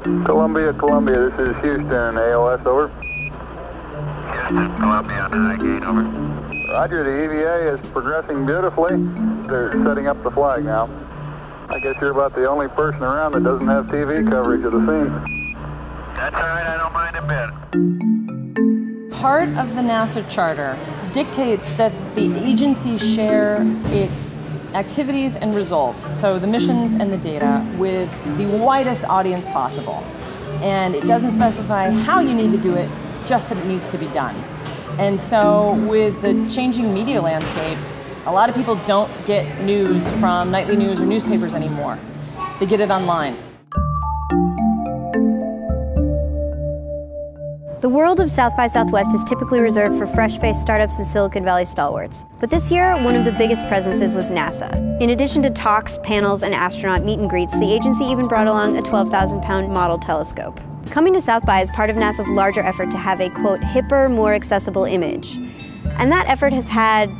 Columbia, Columbia, this is Houston, AOS, over. Houston, Columbia, high gate, over. Roger, the EVA is progressing beautifully. They're setting up the flag now. I guess you're about the only person around that doesn't have TV coverage of the scene. That's all right, I don't mind a bit. Part of the NASA Charter dictates that the agency share its activities and results, so the missions and the data, with the widest audience possible. And it doesn't specify how you need to do it, just that it needs to be done. And so with the changing media landscape, a lot of people don't get news from nightly news or newspapers anymore. They get it online. The world of South by Southwest is typically reserved for fresh-faced startups and Silicon Valley stalwarts. But this year, one of the biggest presences was NASA. In addition to talks, panels, and astronaut meet and greets, the agency even brought along a 12,000-pound model telescope. Coming to South by is part of NASA's larger effort to have a, quote, hipper, more accessible image. And that effort has had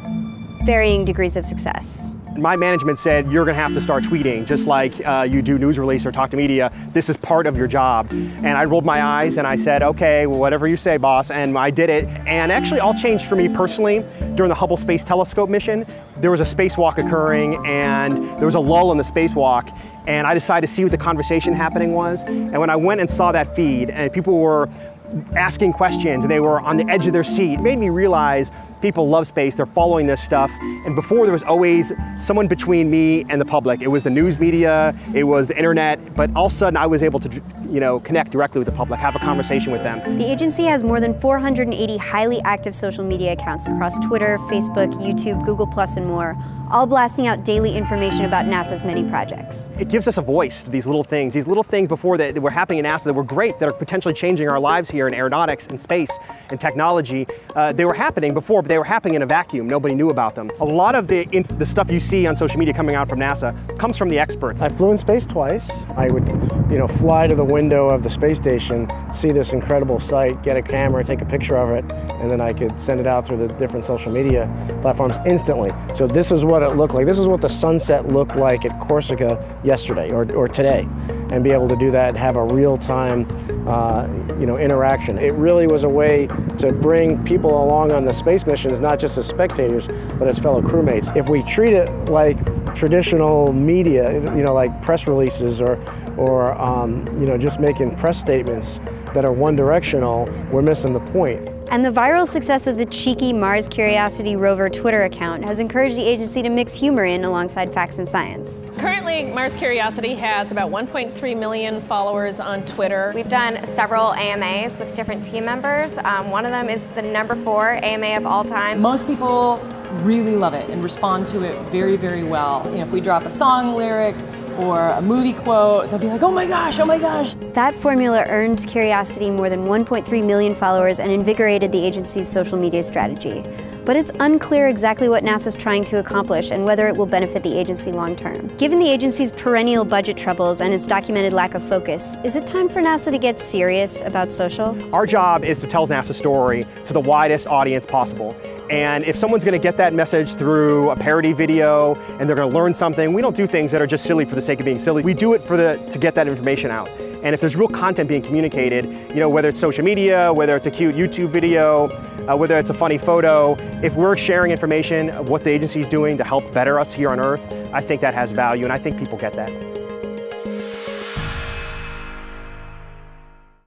varying degrees of success. My management said, you're going to have to start tweeting, just like you do news release or talk to media. This is part of your job. And I rolled my eyes and I said, okay, well, whatever you say, boss. And I did it. And actually all changed for me personally. During the Hubble Space Telescope mission, there was a spacewalk occurring and there was a lull in the spacewalk. And I decided to see what the conversation happening was. And when I went and saw that feed and people were asking questions and they were on the edge of their seat, it made me realize people love space, they're following this stuff. And before there was always someone between me and the public. It was the news media, it was the internet, but all of a sudden I was able to, connect directly with the public, have a conversation with them. The agency has more than 480 highly active social media accounts across Twitter, Facebook, YouTube, Google+, and more, all blasting out daily information about NASA's many projects. It gives us a voice to these little things before that were happening in NASA that were great, that are potentially changing our lives here in aeronautics and space and technology. They were happening before, but they were happening in a vacuum. Nobody knew about them. A lot of the stuff you see on social media coming out from NASA comes from the experts. I flew in space twice. I would, fly to the window of the space station, see this incredible sight, get a camera, take a picture of it, and then I could send it out through the different social media platforms instantly. So this is what it looked like. This is what the sunset looked like at Corsica yesterday or today, and be able to do that and have a real-time, interaction. It really was a way to bring people along on the space missions, not just as spectators, but as fellow crewmates. If we treat it like traditional media, like press releases or just making press statements that are one-directional, we're missing the point. And the viral success of the cheeky Mars Curiosity rover Twitter account has encouraged the agency to mix humor in alongside facts and science. Currently, Mars Curiosity has about 1.3 million followers on Twitter. We've done several AMAs with different team members. One of them is the #4 AMA of all time. Most people really love it and respond to it very, very well. If we drop a song lyric or a movie quote, they'll be like, oh my gosh, oh my gosh. That formula earned Curiosity more than 1.3 million followers and invigorated the agency's social media strategy. But it's unclear exactly what NASA's trying to accomplish and whether it will benefit the agency long term. Given the agency's perennial budget troubles and its documented lack of focus, is it time for NASA to get serious about social? Our job is to tell NASA's story to the widest audience possible. And if someone's going to get that message through a parody video and they're going to learn something, we don't do things that are just silly for the sake of being silly. We do it to get that information out. And if there's real content being communicated, whether it's social media, whether it's a cute YouTube video, whether it's a funny photo, if we're sharing information of what the agency's doing to help better us here on Earth, I think that has value, and I think people get that.